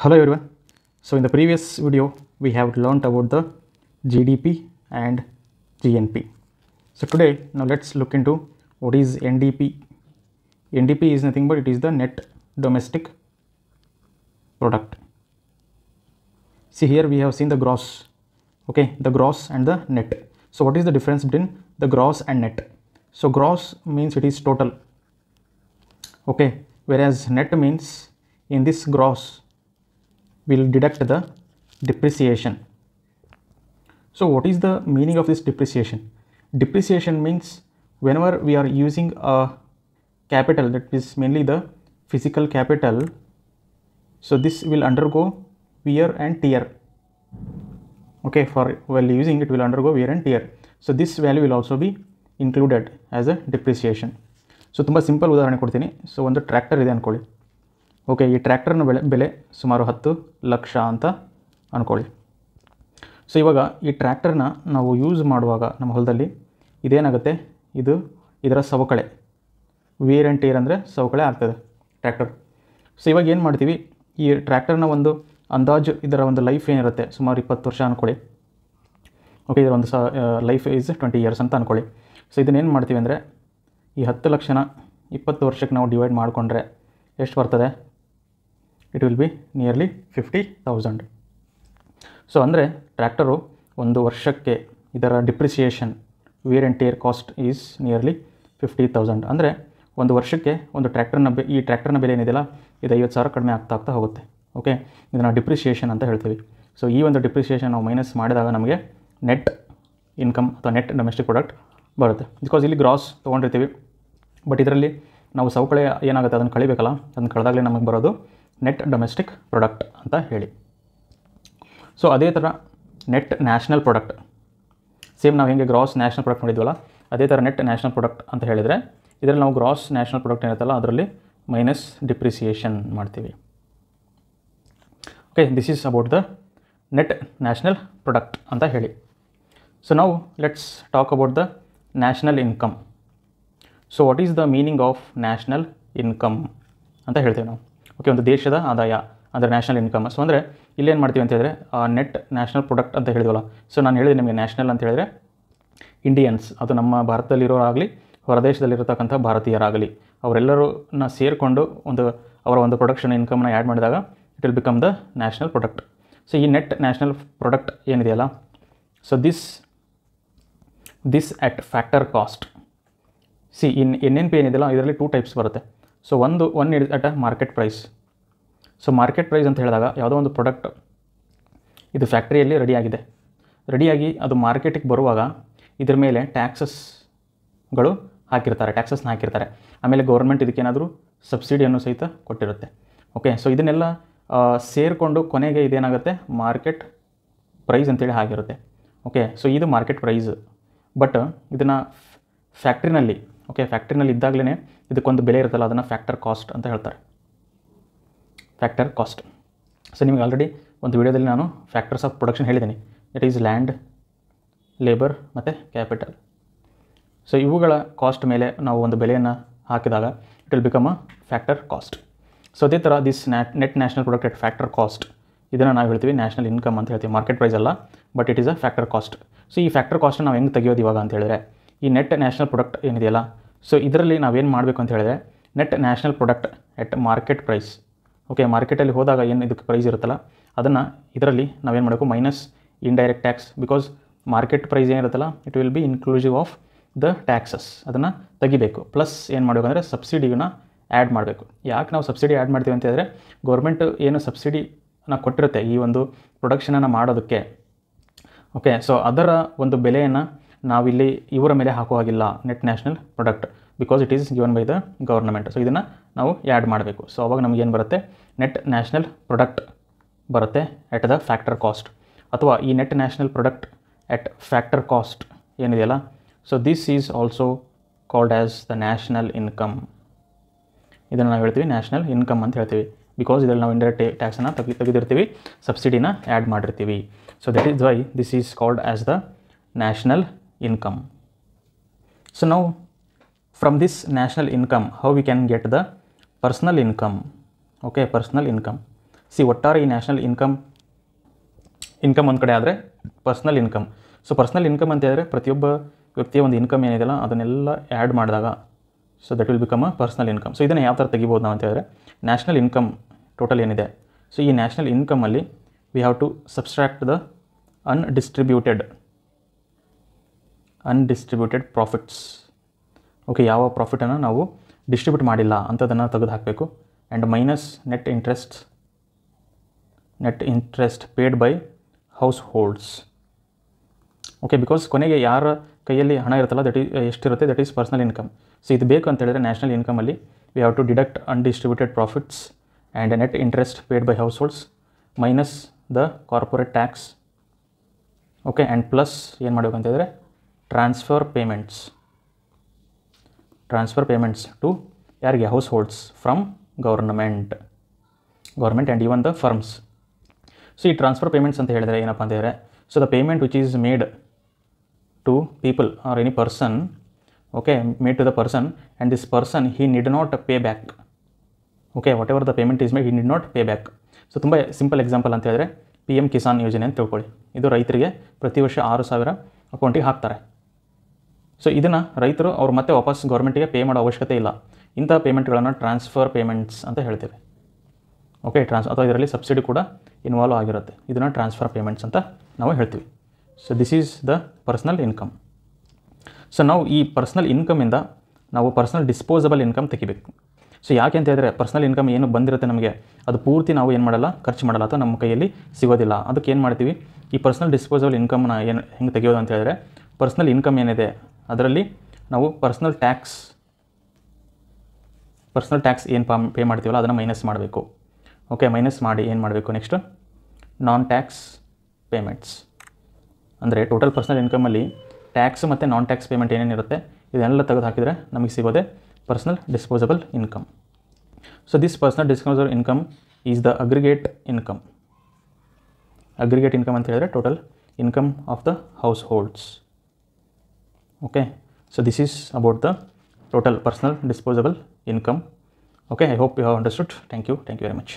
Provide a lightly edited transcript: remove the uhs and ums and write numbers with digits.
Hello everyone. So in the previous video we have learnt about the GDP and GNP. So today now let's look into what is NDP. NDP is nothing but it is the net domestic product. See here we have seen the gross, okay, the gross and the net. So what is the difference between the gross and net? So gross means it is total, okay, whereas net means in this gross we will deduct the depreciation. So what is the meaning of this depreciation? Depreciation means whenever we are using a capital, that is mainly the physical capital, so this will undergo wear and tear, okay, for while using it will undergo wear and tear. So this value will also be included as a depreciation. So ತುಂಬ simple ಉದಾಹರಣೆ ಕೊಡ್ತೀನಿ. So ಒಂದು tractor ಇದೆ ಅಂದ್ಕೊಳ್ಳಿ, okay, ಈ ಟ್ರ್ಯಾಕ್ಟರ್ನ ಬೆಲೆ ಸುಮಾರು 10 ಲಕ್ಷ ಅಂತ ಅಂದ್ಕೊಳ್ಳಿ. ಸೊ ಇವಾಗ ಈ ಟ್ರ್ಯಾಕ್ಟರ್ನ ನಾವು ಯೂಸ್ ಮಾಡುವಾಗ ನಮ್ಮ ಹೊಲದಲ್ಲಿ ಇದೇನಾಗುತ್ತೆ, ಇದರ ಸವಕಳೆ, ವೇರ್ ಆ್ಯಂಡ್ ಟೇರ್ ಅಂದರೆ ಸವಕಳೆ ಆಗ್ತದೆ ಟ್ರ್ಯಾಕ್ಟರ್. ಸೊ ಇವಾಗ ಏನು ಮಾಡ್ತೀವಿ, ಈ ಟ್ರ್ಯಾಕ್ಟರ್ನ ಒಂದು ಅಂದಾಜು ಇದರ ಒಂದು ಲೈಫ್ ಏನಿರುತ್ತೆ ಸುಮಾರು 20 ವರ್ಷ ಅಂದ್ಕೊಳ್ಳಿ, ಓಕೆ, ಇದರ ಒಂದು ಲೈಫ್ ಈಸ್ 20 ಇಯರ್ಸ್ ಅಂತ ಅಂದ್ಕೊಳ್ಳಿ. ಸೊ ಇದನ್ನೇನು ಮಾಡ್ತೀವಿ ಅಂದರೆ ಈ 10 ಲಕ್ಷನ 20 ವರ್ಷಕ್ಕೆ ನಾವು ಡಿವೈಡ್ ಮಾಡಿಕೊಂಡ್ರೆ ಎಷ್ಟು ಬರ್ತದೆ, it will be nearly 50,000. So ಅಂದರೆ ಟ್ರ್ಯಾಕ್ಟರು ಒಂದು ವರ್ಷಕ್ಕೆ ಇದರ depreciation wear and tear cost is nearly 50,000. ಅಂದರೆ ಒಂದು ವರ್ಷಕ್ಕೆ ಒಂದು ಈ ಟ್ರ್ಯಾಕ್ಟರ್ನ ಬೆಲೆ ಏನಿದೆಯಲ್ಲ ಇದು 50,000 ಕಡಿಮೆ ಆಗ್ತಾ ಹೋಗುತ್ತೆ, ಓಕೆ, ಇದನ್ನು ಡಿಪ್ರಿಸಿಯೇಷನ್ ಅಂತ ಹೇಳ್ತೀವಿ. ಸೊ ಈ ಒಂದು ಡಿಪ್ರಿಸಿಯೇಷನ್ ನಾವು ಮೈನಸ್ ಮಾಡಿದಾಗ ನಮಗೆ ನೆಟ್ ಇನ್ಕಮ್ ಅಥವಾ ನೆಟ್ ಡೊಮೆಸ್ಟಿಕ್ ಪ್ರಾಡಕ್ಟ್ ಬರುತ್ತೆ. ಬಿಕಾಸ್ ಇಲ್ಲಿ ಗ್ರಾಸ್ ತೊಗೊಂಡಿರ್ತೀವಿ, ಬಟ್ ಇದರಲ್ಲಿ ನಾವು ಸವಕಳಿ ಏನಾಗುತ್ತೆ ಅದನ್ನು ಕಳಿಬೇಕಲ್ಲ, ಅದನ್ನು ಕಳೆದಾಗಲೇ ನಮಗೆ ಬರೋದು ನೆಟ್ ಡೊಮೆಸ್ಟಿಕ್ ಪ್ರಾಡಕ್ಟ್ ಅಂತ ಹೇಳಿ. ಸೊ ಅದೇ ಥರ ನೆಟ್ ನ್ಯಾಷನಲ್ ಪ್ರಾಡಕ್ಟ್, ಸೇಮ್ ನಾವು ಹೇಗೆ ಗ್ರಾಸ್ ನ್ಯಾಷನಲ್ ಪ್ರಾಡಕ್ಟ್ ನೋಡಿದ್ವಲ್ಲ ಅದೇ ಥರ ನೆಟ್ ನ್ಯಾಷನಲ್ ಪ್ರಾಡಕ್ಟ್ ಅಂತ ಹೇಳಿದರೆ ಇದರಲ್ಲಿ ನಾವು ಗ್ರಾಸ್ ನ್ಯಾಷನಲ್ ಪ್ರಾಡಕ್ಟ್ ಏನಿರುತ್ತಲ್ಲ ಅದರಲ್ಲಿ ಮೈನಸ್ ಡಿಪ್ರಿಸಿಯೇಷನ್ ಮಾಡ್ತೀವಿ. Okay, this is about the net national product ಅಂತ ಹೇಳಿ. ಸೊ ನಾವು let's talk about the national income. So what is the meaning of national income ಅಂತ ಹೇಳ್ತೀವಿ ನಾವು, ಓಕೆ, ಒಂದು ದೇಶದ ಆದಾಯ ಅಂದರೆ ನ್ಯಾಷನಲ್ ಇನ್ಕಮ್. ಸೊ ಅಂದರೆ ಇಲ್ಲೇನು ಮಾಡ್ತೀವಿ ಅಂತ ಹೇಳಿದ್ರೆ ನೆಟ್ ನ್ಯಾಷನಲ್ ಪ್ರಾಡಕ್ಟ್ ಅಂತ ಹೇಳಿದ್ವಲ್ಲ, ಸೊ ನಾನು ಹೇಳಿದೆ ನಿಮಗೆ ನ್ಯಾಷನಲ್ ಅಂತ ಹೇಳಿದರೆ ಇಂಡಿಯನ್ಸ್, ಅದು ನಮ್ಮ ಭಾರತದಲ್ಲಿರೋರಾಗಲಿ ಹೊರದೇಶದಲ್ಲಿರತಕ್ಕಂಥ ಭಾರತೀಯರಾಗಲಿ ಅವರೆಲ್ಲರನ್ನ ಸೇರಿಕೊಂಡು ಅವರ ಒಂದು ಪ್ರೊಡಕ್ಷನ್ ಇನ್ಕಮ್ನ ಆ್ಯಡ್ ಮಾಡಿದಾಗ it will become the national product. So ಈ ನೆಟ್ ನ್ಯಾಷನಲ್ ಪ್ರಾಡಕ್ಟ್ ಏನಿದೆಯಲ್ಲ, so this at factor cost. ಸಿ NNP ಏನಿದೆಯಲ್ಲ ಇದರಲ್ಲಿ 2 ಟೈಪ್ಸ್ ಬರುತ್ತೆ. So one is at a market price. So market price ಅಂತ ಹೇಳಿದಾಗ ಯಾವುದೋ ಒಂದು ಪ್ರಾಡಕ್ಟ್ ಇದು ಫ್ಯಾಕ್ಟ್ರಿಯಲ್ಲಿ ರೆಡಿಯಾಗಿ ಅದು ಮಾರ್ಕೆಟಿಗೆ ಬರುವಾಗ ಇದ್ರ ಮೇಲೆ ಟ್ಯಾಕ್ಸಸ್ನ ಹಾಕಿರ್ತಾರೆ. ಆಮೇಲೆ ಗೌರ್ಮೆಂಟ್ ಇದಕ್ಕೇನಾದರೂ ಸಬ್ಸಿಡಿಯನ್ನು ಸಹಿತ ಕೊಟ್ಟಿರುತ್ತೆ, ಓಕೆ. ಸೊ ಇದನ್ನೆಲ್ಲ ಸೇರಿಕೊಂಡು ಕೊನೆಗೆ ಇದೇನಾಗುತ್ತೆ ಮಾರ್ಕೆಟ್ ಪ್ರೈಸ್ ಅಂತೇಳಿ ಆಗಿರುತ್ತೆ, ಓಕೆ. ಸೊ ಇದು ಮಾರ್ಕೆಟ್ ಪ್ರೈಸ್, ಬಟ್ ಇದನ್ನು ಫ್ಯಾಕ್ಟ್ರಿನಲ್ಲಿ ಇದ್ದಾಗಲೇ ಇದಕ್ಕೊಂದು ಬೆಲೆ ಇರುತ್ತಲ್ಲ ಅದನ್ನು ಫ್ಯಾಕ್ಟರ್ ಕಾಸ್ಟ್ ಅಂತ ಹೇಳ್ತಾರೆ, ಫ್ಯಾಕ್ಟರ್ ಕಾಸ್ಟ್. ಸೊ ನಿಮಗೆ ಆಲ್ರೆಡಿ ಒಂದು ವಿಡಿಯೋದಲ್ಲಿ ನಾನು ಫ್ಯಾಕ್ಟರ್ಸ್ ಆಫ್ ಪ್ರೊಡಕ್ಷನ್ ಹೇಳಿದ್ದೀನಿ. ಇಟ್ ಈಸ್ ಲ್ಯಾಂಡ್, ಲೇಬರ್ ಮತ್ತು ಕ್ಯಾಪಿಟಲ್. ಸೊ ಇವುಗಳ ಕಾಸ್ಟ್ ಮೇಲೆ ನಾವು ಒಂದು ಬೆಲೆಯನ್ನು ಹಾಕಿದಾಗ it will become a factor cost. So ಅದೇ ಥರ this net national product at factor cost, ಇದನ್ನು ನಾವು ಹೇಳ್ತೀವಿ ನ್ಯಾಷನಲ್ ಇನ್ಕಮ್ ಅಂತ ಹೇಳ್ತೀವಿ. ಮಾರ್ಕೆಟ್ ಪ್ರೈಸ್ ಅಲ್ಲ, but it is a factor cost. So ಈ ಫ್ಯಾಕ್ಟರ್ ಕಾಸ್ಟನ್ನು ನಾವು ಹೆಂಗೆ ತೆಗೆಯೋದು ಇವಾಗ ಅಂತ ಹೇಳಿದ್ರೆ, ಈ ನೆಟ್ ನ್ಯಾಷನಲ್ ಪ್ರಾಡಕ್ಟ್ ಏನಿದೆಯಲ್ಲ, ಸೊ ಇದರಲ್ಲಿ ನಾವೇನು ಮಾಡಬೇಕು ಅಂತ ಹೇಳಿದ್ರೆ net national product at market price, okay, ಮಾರ್ಕೆಟಲ್ಲಿ ಹೋದಾಗ ಏನು ಇದಕ್ಕೆ ಪ್ರೈಸ್ ಇರುತ್ತಲ್ಲ ಅದನ್ನು ಇದರಲ್ಲಿ ನಾವೇನು ಮಾಡಬೇಕು minus indirect tax. Because market price ಏನಿರುತ್ತಲ್ಲ it will be inclusive of the taxes, ಅದನ್ನು ತೆಗಿಬೇಕು. ಪ್ಲಸ್ ಏನು ಮಾಡಬೇಕು ಅಂದರೆ ಸಬ್ಸಿಡಿನ ಆ್ಯಡ್ ಮಾಡಬೇಕು. ಯಾಕೆ ನಾವು ಸಬ್ಸಿಡಿ ಆ್ಯಡ್ ಮಾಡ್ತೀವಿ ಅಂತ ಹೇಳಿದ್ರೆ ಗೌರ್ಮೆಂಟ್ ಏನು ಸಬ್ಸಿಡಿನ ಕೊಟ್ಟಿರುತ್ತೆ ಈ ಒಂದು ಪ್ರೊಡಕ್ಷನನ್ನು ಮಾಡೋದಕ್ಕೆ, ಓಕೆ. ಸೊ ಅದರ ಒಂದು ಬೆಲೆಯನ್ನು ನಾವಿಲ್ಲಿ ಇವರ ಮೇಲೆ ಹಾಕೋ ಹಾಗಿಲ್ಲ net national product, because it is given by the government. So ಇದನ್ನು ನಾವು ಆ್ಯಡ್ ಮಾಡಬೇಕು. ಸೊ ಅವಾಗ ನಮಗೇನು ಬರುತ್ತೆ ನೆಟ್ ನ್ಯಾಷನಲ್ ಪ್ರಾಡಕ್ಟ್ ಬರುತ್ತೆ ಎಟ್ ದ ಫ್ಯಾಕ್ಟರ್ ಕಾಸ್ಟ್, ಅಥವಾ ಈ net national product at factor cost ಏನಿದೆಯಲ್ಲ, so this is also called as the national income. ಇದನ್ನು ನಾವು ಹೇಳ್ತೀವಿ ನ್ಯಾಷನಲ್ ಇನ್ಕಮ್ ಅಂತ ಹೇಳ್ತೀವಿ, ಬಿಕಾಸ್ ಇದರಲ್ಲಿ ನಾವು ಇಂಡೈರೆಕ್ಟ್ ಟ್ಯಾಕ್ಸನ್ನು ತೆಗೆದಿರ್ತೀವಿ, ಸಬ್ಸಿಡಿನ ಆ್ಯಡ್ ಮಾಡಿರ್ತೀವಿ. So that is why this is called as the national income. So now from this national income how we can get the personal income, okay, personal income. C ಒಟ್ಟಾರೆ ಈ national income ಒಂದು ಕಡೆ ಆದರೆ personal income. So personal income ಅಂತ ಹೇಳಿದ್ರೆ ಪ್ರತಿಯೊಬ್ಬ ವ್ಯಕ್ತಿಯ ಒಂದು ಇನ್ಕಮ್ ಏನಿದೆಯಲ್ಲ ಅದನ್ನೆಲ್ಲ ಆ್ಯಡ್ ಮಾಡಿದಾಗ so that will become a personal income. So ಇದನ್ನು ಯಾವ ಥರ ತೆಗಿಬೋದು ನಾವು ಅಂತ ಹೇಳಿದ್ರೆ ನ್ಯಾಷನಲ್ ಇನ್ಕಮ್ ಟೋಟಲ್ ಏನಿದೆ, ಸೊ ಈ ನ್ಯಾಷನಲ್ ಇನ್ಕಮಲ್ಲಿ we have to subtract the undistributed profits. Okay, ಯಾವ ಪ್ರಾಫಿಟನ್ನು ನಾವು ಡಿಸ್ಟ್ರಿಬ್ಯೂಟ್ ಮಾಡಿಲ್ಲ ಅಂಥದ್ದನ್ನು ತೆಗೆದು ಹಾಕಬೇಕು. And minus net interest paid by house holds. Okay, because ಕೊನೆಗೆ ಯಾರ ಕೈಯಲ್ಲಿ ಹಣ ಇರುತ್ತಲ್ಲ ಎಷ್ಟಿರುತ್ತೆ that is personal income. So ಇದು ಬೇಕು ಅಂತ ಹೇಳಿದ್ರೆ ನ್ಯಾಷನಲ್ ಇನ್ಕಮಲ್ಲಿ we have to deduct undistributed profits and net interest paid by house holds minus the corporate tax. Okay, and plus ಏನು ಮಾಡಬೇಕು ಅಂತ ಹೇಳಿದ್ರೆ ಟ್ರಾನ್ಸ್ಫರ್ ಪೇಮೆಂಟ್ಸ್ ಟು ಯಾರಿಗೆ, house holds from government and even the firms. So ಈ transfer payments ಅಂತ ಹೇಳಿದರೆ ಏನಪ್ಪ ಅಂತ ಹೇಳಿದ್ರೆ, so the payment which is made to people or any person, okay, made to the person and this person he need not pay back. Okay, what ever the payment is made he need not pay back. So ತುಂಬ simple example ಅಂತ ಹೇಳಿದ್ರೆ PM Kisan ಯೋಜನೆ ಅಂತ ತಿಳ್ಕೊಳ್ಳಿ. ಇದು ರೈತರಿಗೆ ಪ್ರತಿ ವರ್ಷ 6,000 ಅಕೌಂಟಿಗೆ ಹಾಕ್ತಾರೆ. ಸೊ ಇದನ್ನು ರೈತರು ಅವ್ರು ಮತ್ತೆ ವಾಪಸ್ ಗೌರ್ಮೆಂಟಿಗೆ ಪೇ ಮಾಡೋ ಅವಶ್ಯಕತೆ ಇಲ್ಲ. ಇಂಥ ಪೇಮೆಂಟ್ಗಳನ್ನು ಟ್ರಾನ್ಸ್ಫರ್ ಪೇಮೆಂಟ್ಸ್ ಅಂತ ಹೇಳ್ತೇವೆ. ಓಕೆ, ಅಥವಾ ಇದರಲ್ಲಿ ಸಬ್ಸಿಡಿ ಕೂಡ ಇನ್ವಾಲ್ವ್ ಆಗಿರುತ್ತೆ. ಇದನ್ನು ಟ್ರಾನ್ಸ್ಫರ್ ಪೇಮೆಂಟ್ಸ್ ಅಂತ ನಾವು ಹೇಳ್ತೀವಿ. So this is the personal income. So ನಾವು ಈ ಪರ್ಸ್ನಲ್ ಇನ್ಕಮಿಂದ ನಾವು ಪರ್ಸ್ನಲ್ ಡಿಸ್ಪೋಸಬಲ್ ಇನ್ಕಮ್ ತೆಗಿಬೇಕು. ಸೊ ಯಾಕೆ ಅಂತ ಹೇಳಿದ್ರೆ ಪರ್ಸ್ನಲ್ ಇನ್ಕಮ್ ಏನು ಬಂದಿರುತ್ತೆ ನಮಗೆ ಅದು ಪೂರ್ತಿ ನಾವು ಏನು ಮಾಡಲ್ಲ, ಖರ್ಚು ಮಾಡಲ್ಲ ಅಥವಾ ನಮ್ಮ ಕೈಯಲ್ಲಿ ಸಿಗೋದಿಲ್ಲ. ಅದಕ್ಕೆ ಏನು ಮಾಡ್ತೀವಿ, ಈ ಪರ್ಸ್ನಲ್ ಡಿಸ್ಪೋಸಬಲ್ ಇನ್ಕಮ್ನ ಹೆಂಗೆ ತೆಗೆಯೋದು ಅಂತ ಹೇಳಿದ್ರೆ ಪರ್ಸ್ನಲ್ ಇನ್ಕಮ್ ಏನಿದೆ ಅದರಲ್ಲಿ ನಾವು ಪರ್ಸ್ನಲ್ ಟ್ಯಾಕ್ಸ್ ಏನು ಪೇ ಮಾಡ್ತೀವಲ್ಲ ಅದನ್ನು ಮೈನಸ್ ಮಾಡಬೇಕು. ಓಕೆ, ಮೈನಸ್ ಮಾಡಿ ಏನು ಮಾಡಬೇಕು, ನೆಕ್ಸ್ಟ್ ನಾನ್ ಟ್ಯಾಕ್ಸ್ ಪೇಮೆಂಟ್ಸ್ ಅಂದರೆ ಟೋಟಲ್ ಪರ್ಸ್ನಲ್ ಇನ್ಕಮಲ್ಲಿ ಟ್ಯಾಕ್ಸ್ ಮತ್ತು ನಾನ್ ಟ್ಯಾಕ್ಸ್ ಪೇಮೆಂಟ್ ಏನೇನಿರುತ್ತೆ ಇದನ್ನೆಲ್ಲ ತೆಗೆದು ಹಾಕಿದರೆ ನಮಗೆ ಸಿಗೋದೆ personal disposable income. So this personal disposable income is the aggregate income ಅಂತ ಹೇಳಿದ್ರೆ total income of the households. Okay, so this is about the total personal disposable income. Okay, I hope you have understood. Thank you very much.